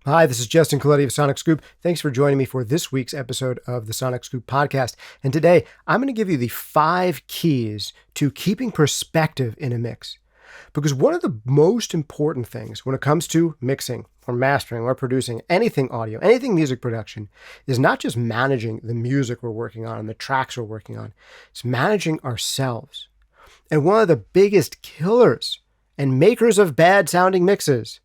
Hi, this is Justin Colletti of SonicScoop. Thanks for joining me for this week's episode of the SonicScoop podcast. And today, I'm going to give you the 5 keys to keeping perspective in a mix. Because one of the most important things when it comes to mixing or mastering or producing anything audio, anything music production, is not just managing the music we're working on and the tracks we're working on. It's managing ourselves. And one of the biggest killers and makers of bad sounding mixes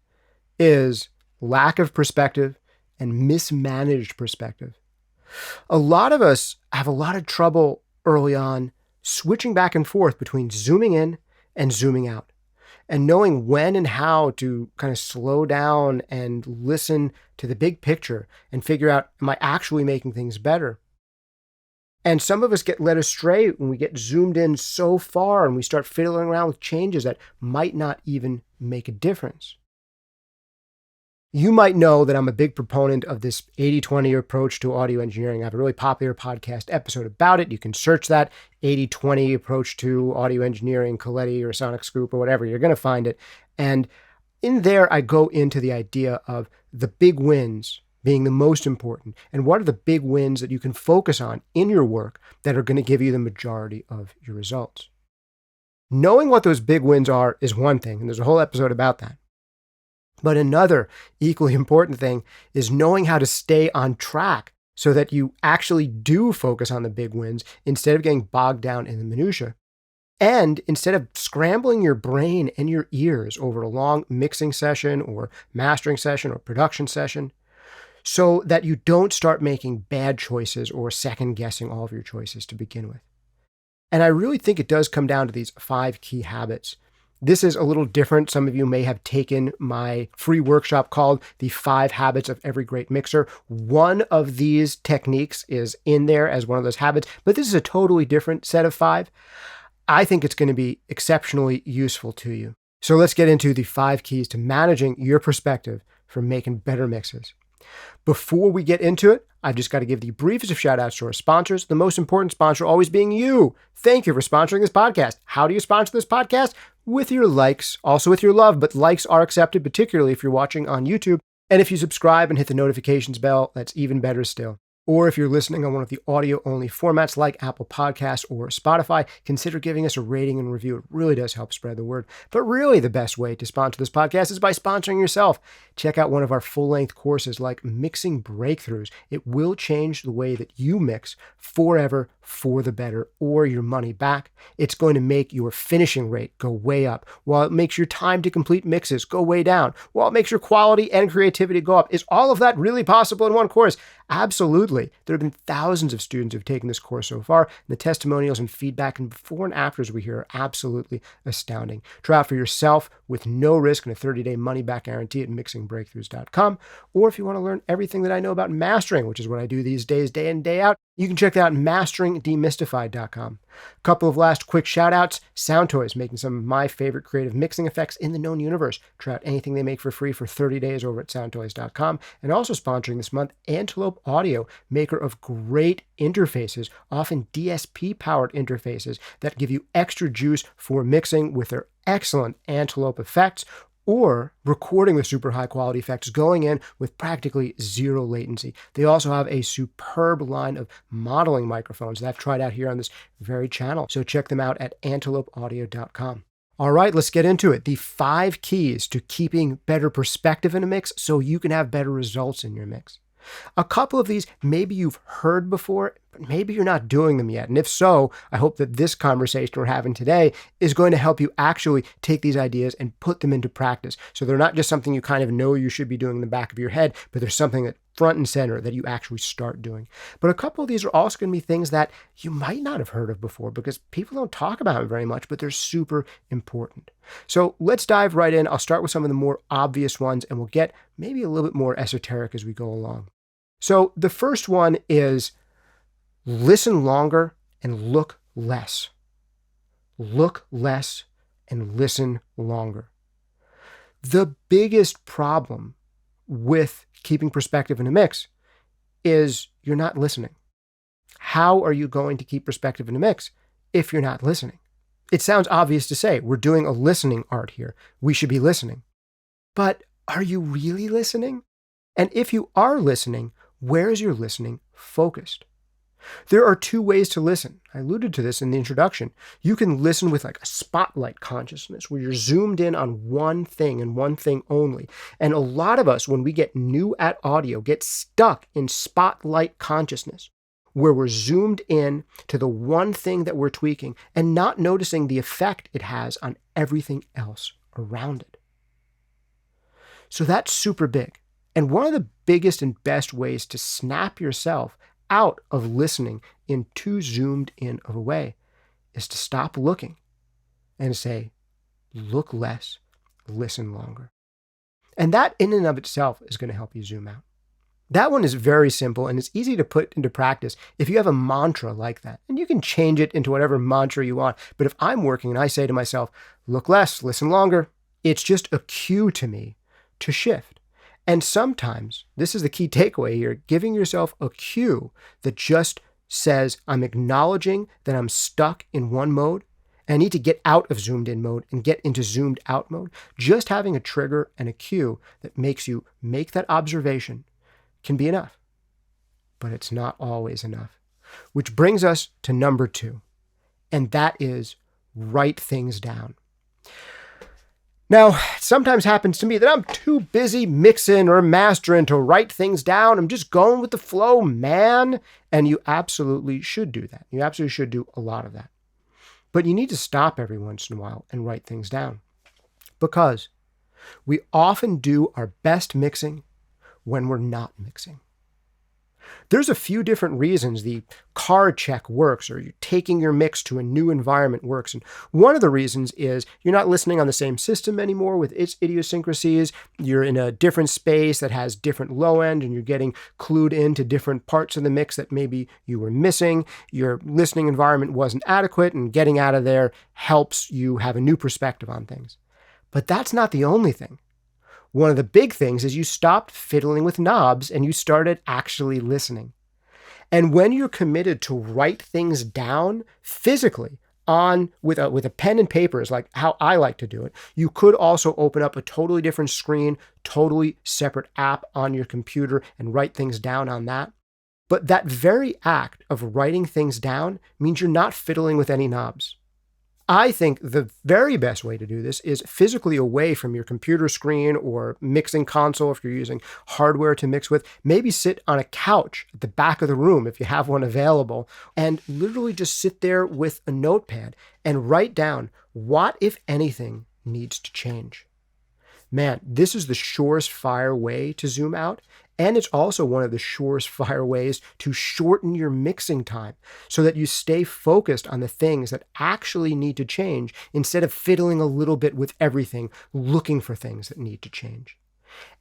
is lack of perspective and mismanaged perspective. A lot of us have a lot of trouble early on switching back and forth between zooming in and zooming out, and knowing when and how to kind of slow down and listen to the big picture and figure out, am I actually making things better? And some of us get led astray when we get zoomed in so far and we start fiddling around with changes that might not even make a difference. You might know that I'm a big proponent of this 80-20 approach to audio engineering. I have a really popular podcast episode about it. You can search that 80-20 approach to audio engineering, Colletti or SonicScoop or whatever. You're going to find it. And in there, I go into the idea of the big wins being the most important. And what are the big wins that you can focus on in your work that are going to give you the majority of your results? Knowing what those big wins are is one thing, and there's a whole episode about that. But another equally important thing is knowing how to stay on track so that you actually do focus on the big wins instead of getting bogged down in the minutia. And instead of scrambling your brain and your ears over a long mixing session or mastering session or production session, so that you don't start making bad choices or second guessing all of your choices to begin with. And I really think it does come down to these 5 key habits. This is a little different. Some of you may have taken my free workshop called The 5 Habits of Every Great Mixer. One of these techniques is in there as one of those habits, but this is a totally different set of 5. I think it's going to be exceptionally useful to you. So let's get into the 5 keys to managing your perspective for making better mixes. Before we get into it, I've just got to give the briefest of shout outs to our sponsors, the most important sponsor always being you. Thank you for sponsoring this podcast. How do you sponsor this podcast? With your likes, also with your love, but likes are accepted, particularly if you're watching on YouTube. And if you subscribe and hit the notifications bell, that's even better still. Or if you're listening on one of the audio-only formats like Apple Podcasts or Spotify, consider giving us a rating and review. It really does help spread the word. But really the best way to sponsor this podcast is by sponsoring yourself. Check out one of our full-length courses like Mixing Breakthroughs. It will change the way that you mix forever for the better or your money back. It's going to make your finishing rate go way up, while it makes your time to complete mixes go way down, while it makes your quality and creativity go up. Is all of that really possible in one course? Absolutely. There have been thousands of students who've taken this course so far, and the testimonials and feedback and before and afters we hear are absolutely astounding. Try out for yourself with no risk and a 30-day money-back guarantee at mixingbreakthroughs.com. Or if you want to learn everything that I know about mastering, which is what I do these days, day in, day out, you can check that out at masteringdemystified.com. A couple of last quick shout outs. Sound Toys, making some of my favorite creative mixing effects in the known universe. Try out anything they make for free for 30 days over at soundtoys.com. And also sponsoring this month, Antelope Audio, maker of great interfaces, often DSP-powered interfaces that give you extra juice for mixing with their excellent Antelope effects, or recording with super high quality effects going in with practically zero latency. They also have a superb line of modeling microphones that I've tried out here on this very channel. So check them out at antelopeaudio.com. All right, let's get into it. The 5 keys to keeping better perspective in a mix so you can have better results in your mix. A couple of these maybe you've heard before, but maybe you're not doing them yet. And if so, I hope that this conversation we're having today is going to help you actually take these ideas and put them into practice. So they're not just something you kind of know you should be doing in the back of your head, but there's something that front and center that you actually start doing. But a couple of these are also going to be things that you might not have heard of before because people don't talk about them very much, but they're super important. So let's dive right in. I'll start with some of the more obvious ones and we'll get maybe a little bit more esoteric as we go along. So the first one is listen longer and look less. Look less and listen longer. The biggest problem with keeping perspective in a mix is you're not listening. How are you going to keep perspective in a mix if you're not listening? It sounds obvious to say we're doing a listening art here. We should be listening. But are you really listening? And if you are listening, where is your listening focused? There are two ways to listen. I alluded to this in the introduction. You can listen with like a spotlight consciousness where you're zoomed in on one thing and one thing only. And a lot of us, when we get new at audio, get stuck in spotlight consciousness where we're zoomed in to the one thing that we're tweaking and not noticing the effect it has on everything else around it. So that's super big. And one of the biggest and best ways to snap yourself out of listening in too zoomed in of a way is to stop looking and say, look less, listen longer. And that in and of itself is going to help you zoom out. That one is very simple and it's easy to put into practice if you have a mantra like that. And you can change it into whatever mantra you want. But if I'm working and I say to myself, look less, listen longer, it's just a cue to me to shift. And sometimes, this is the key takeaway here, giving yourself a cue that just says, I'm acknowledging that I'm stuck in one mode and I need to get out of zoomed in mode and get into zoomed out mode. Just having a trigger and a cue that makes you make that observation can be enough. But it's not always enough. Which brings us to number 2, and that is write things down. Now, it sometimes happens to me that I'm too busy mixing or mastering to write things down. I'm just going with the flow, man. And you absolutely should do that. You absolutely should do a lot of that. But you need to stop every once in a while and write things down. Because we often do our best mixing when we're not mixing. There's a few different reasons the card check works, or you're taking your mix to a new environment works. And one of the reasons is you're not listening on the same system anymore with its idiosyncrasies. You're in a different space that has different low end, and you're getting clued into different parts of the mix that maybe you were missing. Your listening environment wasn't adequate, and getting out of there helps you have a new perspective on things. But that's not the only thing. One of the big things is you stopped fiddling with knobs and you started actually listening. And when you're committed to write things down physically on with a pen and paper, is like how I like to do it. You could also open up a totally different screen, totally separate app on your computer and write things down on that. But that very act of writing things down means you're not fiddling with any knobs. I think the very best way to do this is physically away from your computer screen or mixing console if you're using hardware to mix with. Maybe sit on a couch at the back of the room if you have one available and literally just sit there with a notepad and write down what, if anything, needs to change. Man, this is the surest fire way to zoom out. And it's also one of the surest fire ways to shorten your mixing time so that you stay focused on the things that actually need to change instead of fiddling a little bit with everything, looking for things that need to change.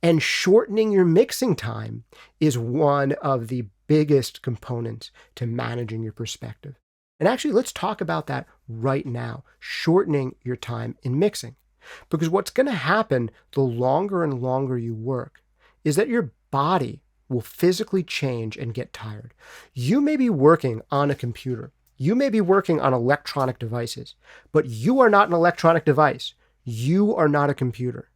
And shortening your mixing time is one of the biggest components to managing your perspective. And actually, let's talk about that right now, shortening your time in mixing. Because what's going to happen the longer and longer you work is that your body will physically change and get tired. You may be working on a computer. You may be working on electronic devices, but you are not an electronic device. You are not a computer.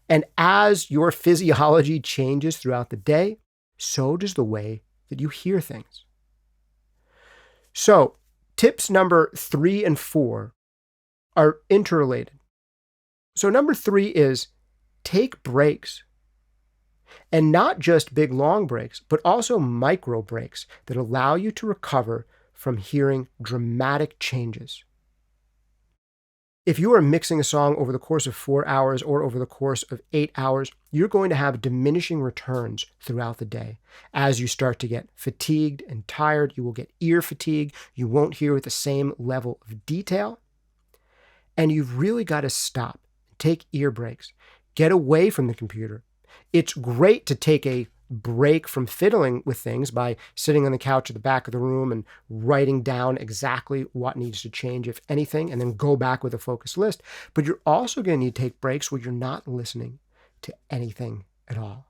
And as your physiology changes throughout the day, so does the way that you hear things. So, tips number 3 and 4 are interrelated. So number 3 is take breaks. And not just big long breaks, but also micro breaks that allow you to recover from hearing dramatic changes. If you are mixing a song over the course of 4 hours or over the course of 8 hours, you're going to have diminishing returns throughout the day. As you start to get fatigued and tired, you will get ear fatigue. You won't hear with the same level of detail. And you've really got to stop, take ear breaks, get away from the computer. It's great to take a break from fiddling with things by sitting on the couch at the back of the room and writing down exactly what needs to change, if anything, and then go back with a focused list. But you're also going to need to take breaks where you're not listening to anything at all.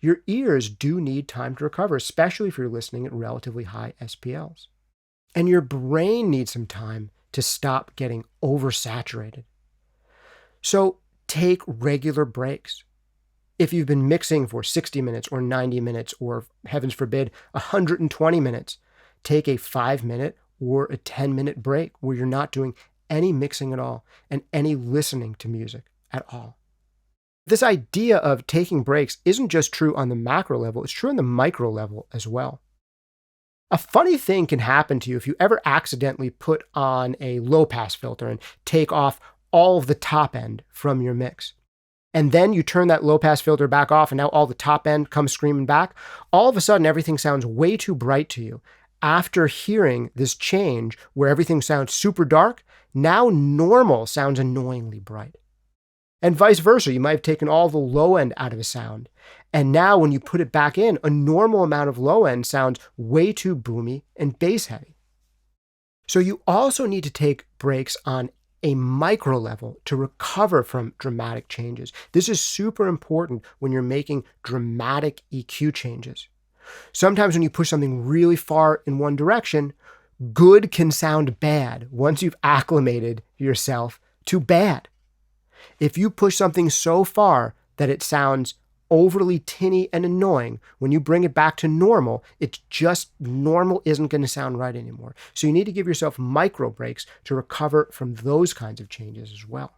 Your ears do need time to recover, especially if you're listening at relatively high SPLs. And your brain needs some time to stop getting oversaturated. So take regular breaks. If you've been mixing for 60 minutes or 90 minutes or, heavens forbid, 120 minutes, take a 5-minute or a 10-minute break where you're not doing any mixing at all and any listening to music at all. This idea of taking breaks isn't just true on the macro level, it's true on the micro level as well. A funny thing can happen to you if you ever accidentally put on a low-pass filter and take off all of the top end from your mix. And then you turn that low-pass filter back off and now all the top end comes screaming back. All of a sudden, everything sounds way too bright to you. After hearing this change where everything sounds super dark, now normal sounds annoyingly bright. And vice versa, you might have taken all the low end out of a sound. And now when you put it back in, a normal amount of low end sounds way too boomy and bass heavy. So you also need to take breaks on a micro level to recover from dramatic changes. This is super important when you're making dramatic EQ changes. Sometimes when you push something really far in one direction, good can sound bad once you've acclimated yourself to bad. If you push something so far that it sounds overly tinny and annoying, when you bring it back to normal, it's just normal isn't going to sound right anymore. So you need to give yourself micro breaks to recover from those kinds of changes as well.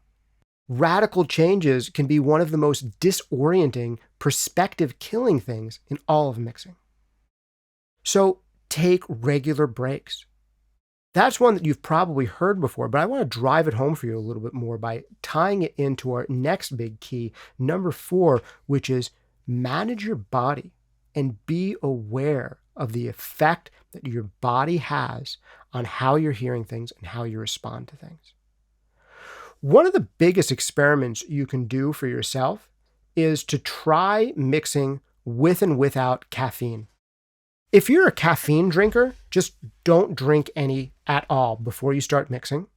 Radical changes can be one of the most disorienting, perspective-killing things in all of mixing. So take regular breaks. That's one that you've probably heard before, but I want to drive it home for you a little bit more by tying it into our next big key, number 4, which is manage your body and be aware of the effect that your body has on how you're hearing things and how you respond to things. One of the biggest experiments you can do for yourself is to try mixing with and without caffeine. If you're a caffeine drinker, just don't drink any at all before you start mixing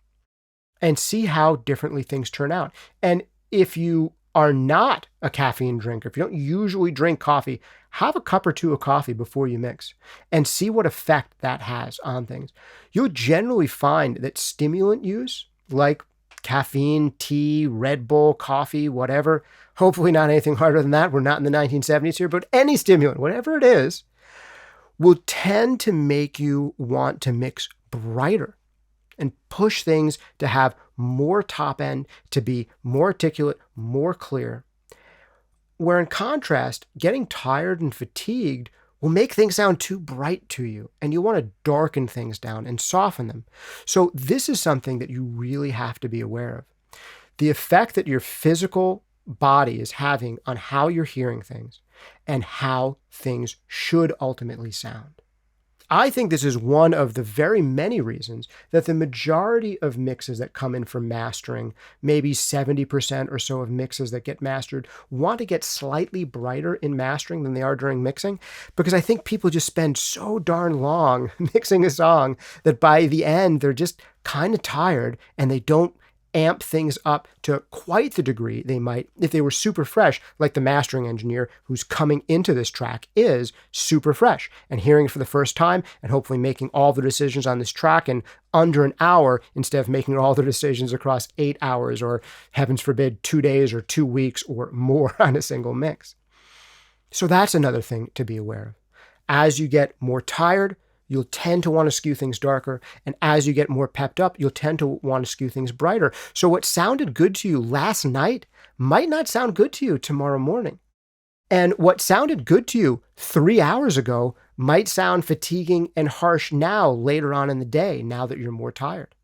and see how differently things turn out. And if you are not a caffeine drinker, if you don't usually drink coffee, have a cup or two of coffee before you mix and see what effect that has on things. You'll generally find that stimulant use, like caffeine, tea, Red Bull, coffee, whatever, hopefully not anything harder than that. We're not in the 1970s here, but any stimulant, whatever it is, will tend to make you want to mix brighter and push things to have more top end, to be more articulate, more clear. Where in contrast, getting tired and fatigued will make things sound too bright to you, and you want to darken things down and soften them. So this is something that you really have to be aware of. The effect that your physical body is having on how you're hearing things and how things should ultimately sound. I think this is one of the very many reasons that the majority of mixes that come in for mastering, maybe 70% or so of mixes that get mastered, want to get slightly brighter in mastering than they are during mixing, because I think people just spend so darn long mixing a song that by the end, they're just kind of tired and they don't amp things up to quite the degree they might if they were super fresh, like the mastering engineer who's coming into this track is super fresh and hearing it for the first time and hopefully making all the decisions on this track in under an hour instead of making all the decisions across 8 hours or, heavens forbid, 2 days or 2 weeks or more on a single mix. So that's another thing to be aware of. As you get more tired, you'll tend to want to skew things darker. And as you get more pepped up, you'll tend to want to skew things brighter. So what sounded good to you last night might not sound good to you tomorrow morning. And what sounded good to you 3 hours ago might sound fatiguing and harsh now later on in the day, now that you're more tired.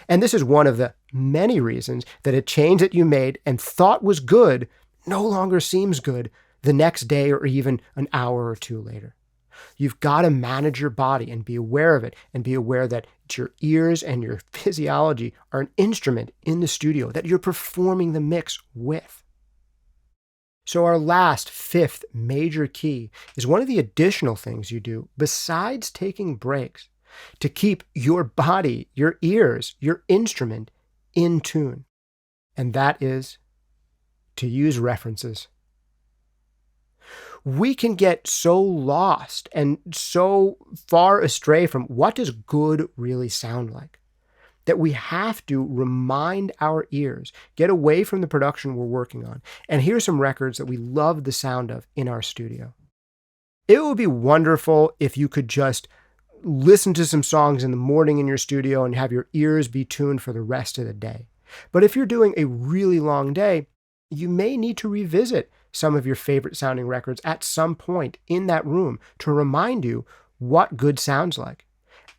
And this is one of the many reasons that a change that you made and thought was good no longer seems good the next day or even an hour or two later. You've got to manage your body and be aware of it and be aware that your ears and your physiology are an instrument in the studio that you're performing the mix with. So our last, 5th major key is one of the additional things you do besides taking breaks to keep your body, your ears, your instrument in tune. And that is to use references. We can get so lost and so far astray from what does good really sound like. that we have to remind our ears, get away from the production we're working on, and hear some records that we love the sound of in our studio. It would be wonderful if you could just listen to some songs in the morning in your studio and have your ears be tuned for the rest of the day. But if you're doing a really long day, you may need to revisit some of your favorite sounding records at some point in that room to remind you what good sounds like,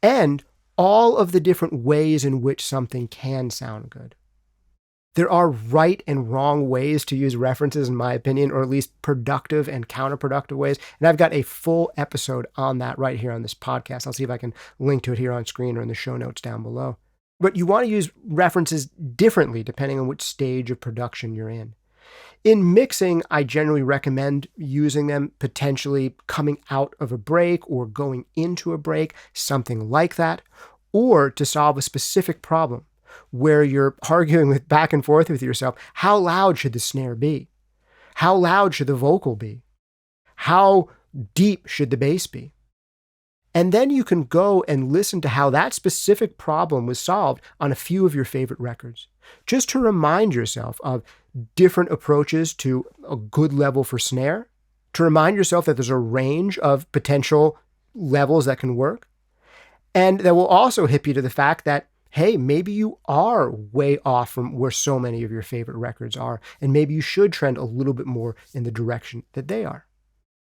and all of the different ways in which something can sound good. There are right and wrong ways to use references, in my opinion, or at least productive and counterproductive ways. And I've got a full episode on that right here on this podcast. I'll see if I can link to it here on screen or in the show notes down below. But you want to use references differently depending on which stage of production you're in. In mixing, I generally recommend using them potentially coming out of a break or going into a break, something like that, or to solve a specific problem where you're arguing with back and forth with yourself. How loud should the snare be? How loud should the vocal be? How deep should the bass be? And then you can go and listen to how that specific problem was solved on a few of your favorite records, just to remind yourself of different approaches to a good level for snare, to remind yourself that there's a range of potential levels that can work, and that will also hip you to the fact that, hey, maybe you are way off from where so many of your favorite records are, and maybe you should trend a little bit more in the direction that they are.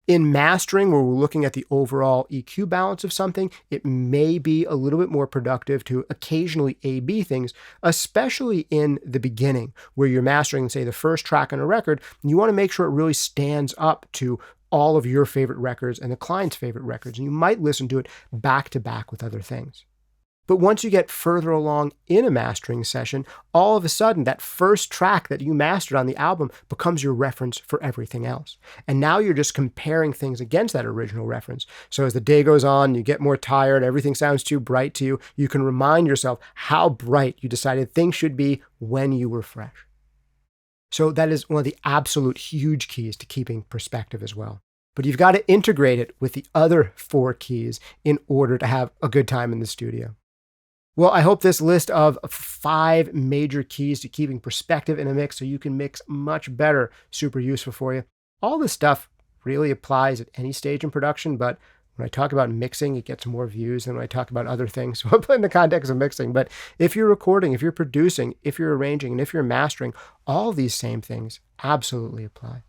In mastering, where we're looking at the overall EQ balance of something, it may be a little bit more productive to occasionally A/B things, especially in the beginning, where you're mastering, say, the first track on a record, and you want to make sure it really stands up to all of your favorite records and the client's favorite records, and you might listen to it back to back with other things. But once you get further along in a mastering session, all of a sudden that first track that you mastered on the album becomes your reference for everything else. And now you're just comparing things against that original reference. So as the day goes on, you get more tired, everything sounds too bright to you, you can remind yourself how bright you decided things should be when you were fresh. So that is one of the absolute huge keys to keeping perspective as well. But you've got to integrate it with the other 4 keys in order to have a good time in the studio. Well, I hope this list of 5 major keys to keeping perspective in a mix so you can mix much better, super useful for you. All this stuff really applies at any stage in production, but when I talk about mixing, it gets more views than when I talk about other things. So I'll put in the context of mixing. But if you're recording, if you're producing, if you're arranging, and if you're mastering, all these same things absolutely apply.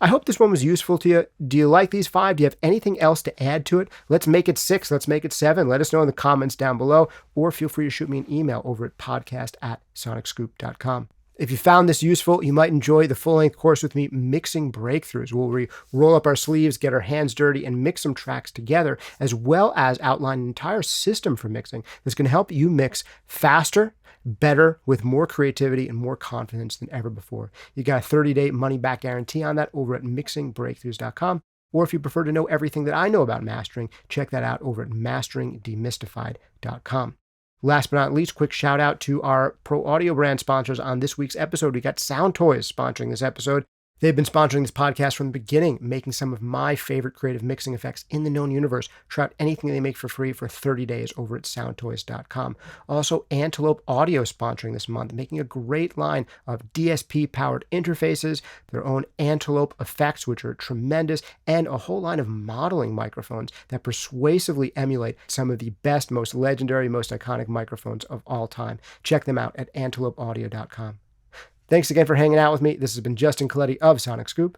I hope this one was useful to you. Do you like these 5? Do you have anything else to add to it? Let's make it 6. Let's make it 7. Let us know in the comments down below, or feel free to shoot me an email over at podcast@sonicscoop.com. If you found this useful, you might enjoy the full-length course with me, Mixing Breakthroughs, where we roll up our sleeves, get our hands dirty, and mix some tracks together, as well as outline an entire system for mixing that's going to help you mix faster, better, with more creativity and more confidence than ever before. You got a 30-day money-back guarantee on that over at mixingbreakthroughs.com. Or if you prefer to know everything that I know about mastering, check that out over at masteringdemystified.com. Last but not least, quick shout out to our Pro Audio brand sponsors on this week's episode. We got Sound Toys sponsoring this episode. They've been sponsoring this podcast from the beginning, making some of my favorite creative mixing effects in the known universe. Try out anything they make for free for 30 days over at soundtoys.com. Also, Antelope Audio sponsoring this month, making a great line of DSP-powered interfaces, their own Antelope effects, which are tremendous, and a whole line of modeling microphones that persuasively emulate some of the best, most legendary, most iconic microphones of all time. Check them out at antelopeaudio.com. Thanks again for hanging out with me. This has been Justin Colletti of SonicScoop.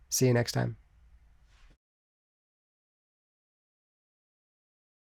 See you next time.